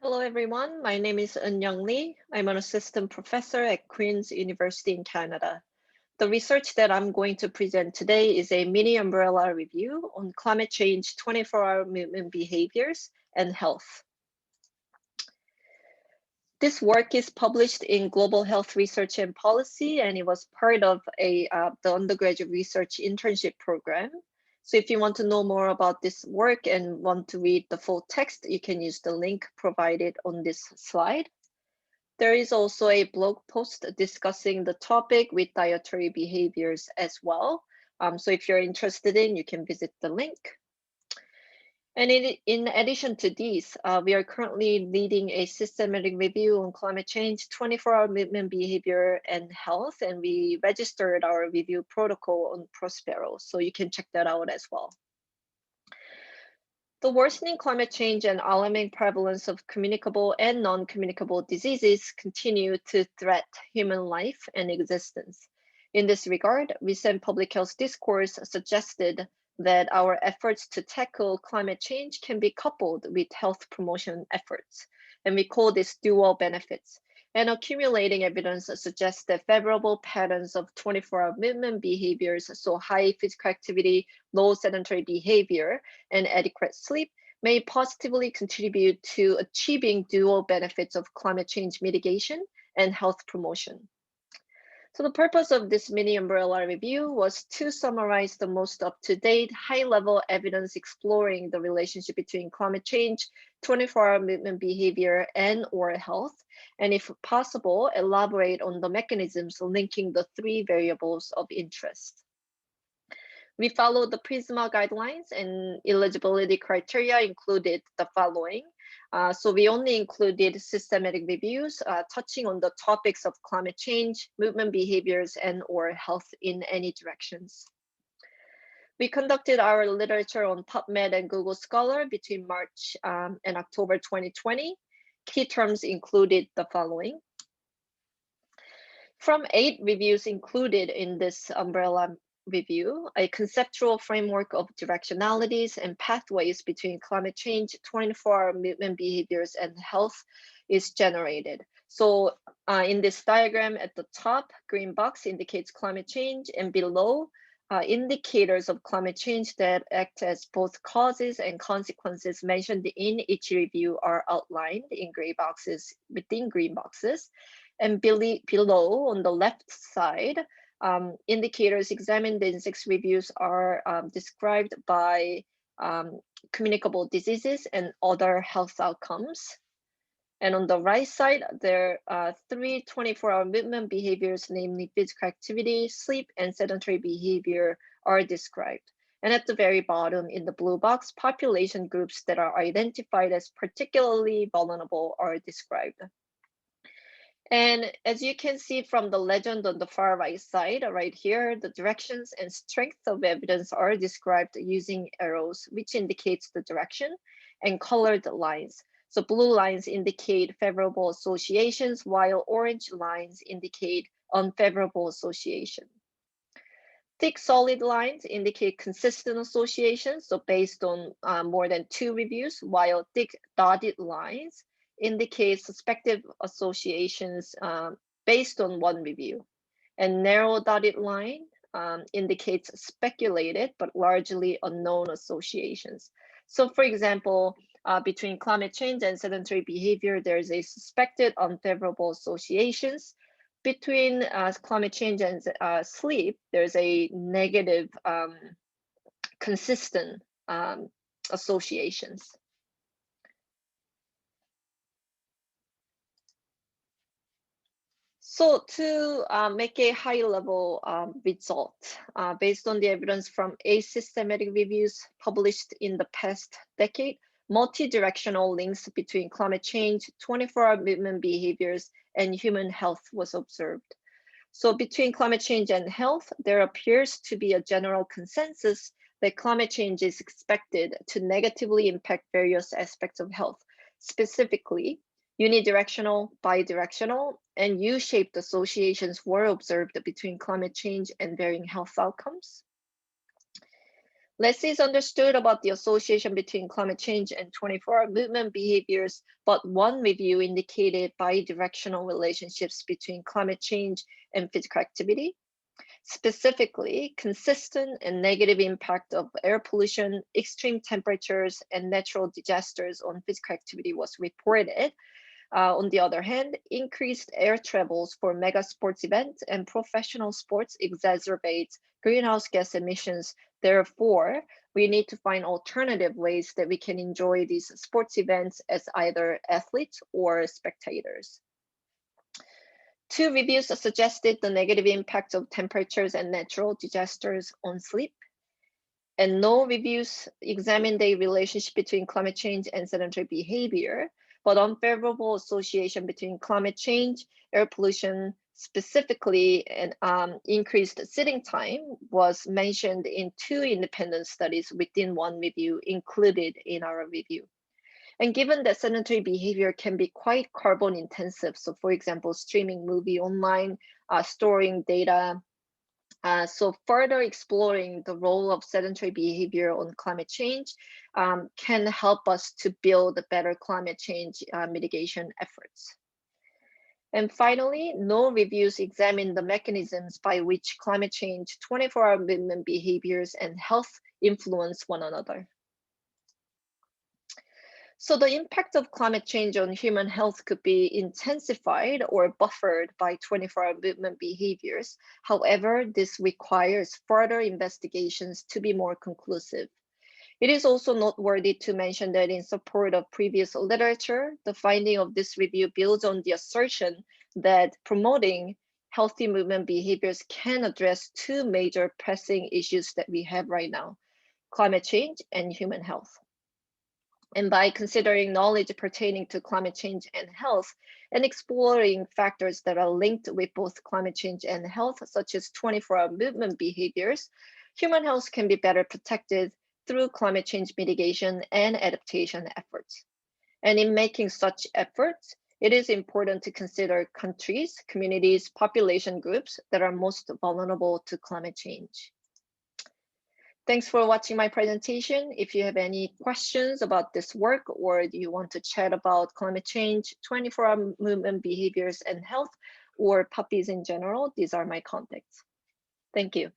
Hello, everyone. My name is Eun-Young. I'm an assistant professor at Queen's University in Canada. The research that I'm going to present today is a mini umbrella review on climate change 24-hour movement behaviors and health. This work is published in Global Health Research and Policy, and it was part of the undergraduate research internship program. So if you want to know more about this work and want to read the full text, you can use the link provided on this slide. There is also a blog post discussing the topic with dietary behaviors as well. So if you're interested you can visit the link. And in addition to these, we are currently leading a systematic review on climate change, 24-hour movement behavior and health, and we registered our review protocol on Prospero, so you can check that out as well. The worsening climate change and alarming prevalence of communicable and non-communicable diseases continue to threaten human life and existence. In this regard, recent public health discourse suggested that our efforts to tackle climate change can be coupled with health promotion efforts, and we call this dual benefits. And accumulating evidence suggests that favorable patterns of 24-hour movement behaviors, so high physical activity, low sedentary behavior, and adequate sleep may positively contribute to achieving dual benefits of climate change mitigation and health promotion. So the purpose of this mini umbrella review was to summarize the most up-to-date, high-level evidence exploring the relationship between climate change, 24-hour movement behavior, and/or health, and if possible, elaborate on the mechanisms linking the three variables of interest. We followed the PRISMA guidelines, and eligibility criteria included the following. So we only included systematic reviews touching on the topics of climate change, movement behaviors, and/or health in any directions. We conducted our literature on PubMed and Google Scholar between March and October 2020. Key terms included the following. From 8 reviews included in this umbrella review, a conceptual framework of directionalities and pathways between climate change, 24-hour movement behaviors, and health is generated. So in this diagram at the top, green box indicates climate change, and below, indicators of climate change that act as both causes and consequences mentioned in each review are outlined in gray boxes within green boxes. And below on the left side, indicators examined in 6 reviews are described by communicable diseases and other health outcomes. And on the right side, there are 3 24-hour movement behaviors, namely physical activity, sleep, and sedentary behavior are described. And at the very bottom in the blue box, population groups that are identified as particularly vulnerable are described. And as you can see from the legend on the far right side, right here, the directions and strength of evidence are described using arrows, which indicates the direction, and colored lines. So blue lines indicate favorable associations, while orange lines indicate unfavorable association. Thick solid lines indicate consistent associations, so based on more than 2 reviews, while thick dotted lines indicate suspected associations based on 1 review. And narrow dotted line indicates speculated but largely unknown associations. So for example, between climate change and sedentary behavior, there's a suspected unfavorable associations. Between climate change and sleep, there's a negative consistent associations. So to make a high-level result, based on the evidence from 8 systematic reviews published in the past decade, multi-directional links between climate change, 24-hour movement behaviors, and human health was observed. So between climate change and health, there appears to be a general consensus that climate change is expected to negatively impact various aspects of health, specifically unidirectional, bidirectional, and U-shaped associations were observed between climate change and varying health outcomes. Less is understood about the association between climate change and 24-hour movement behaviors, but one review indicated bidirectional relationships between climate change and physical activity. Specifically, consistent and negative impact of air pollution, extreme temperatures, and natural disasters on physical activity was reported. On the other hand, increased air travels for mega sports events and professional sports exacerbates greenhouse gas emissions. Therefore, we need to find alternative ways that we can enjoy these sports events as either athletes or spectators. Two reviews suggested the negative impact of temperatures and natural disasters on sleep, and no reviews examined the relationship between climate change and sedentary behavior, but unfavorable association between climate change, air pollution, specifically, and increased sitting time was mentioned in two independent studies within one review included in our review. And given that sedentary behavior can be quite carbon intensive, so for example, streaming movie online, storing data, so further exploring the role of sedentary behavior on climate change can help us to build better climate change mitigation efforts. And finally, no reviews examine the mechanisms by which climate change, 24-hour movement behaviors, and health influence one another. So the impact of climate change on human health could be intensified or buffered by 24-hour movement behaviors. However, this requires further investigations to be more conclusive. It is also noteworthy to mention that in support of previous literature, the finding of this review builds on the assertion that promoting healthy movement behaviors can address two major pressing issues that we have right now: climate change and human health. And by considering knowledge pertaining to climate change and health and exploring factors that are linked with both climate change and health, such as 24-hour movement behaviors, human health can be better protected through climate change mitigation and adaptation efforts. And in making such efforts, it is important to consider countries, communities, population groups that are most vulnerable to climate change. Thanks for watching my presentation. If you have any questions about this work or you want to chat about climate change, 24-hour movement behaviors and health, or puppies in general, these are my contacts. Thank you.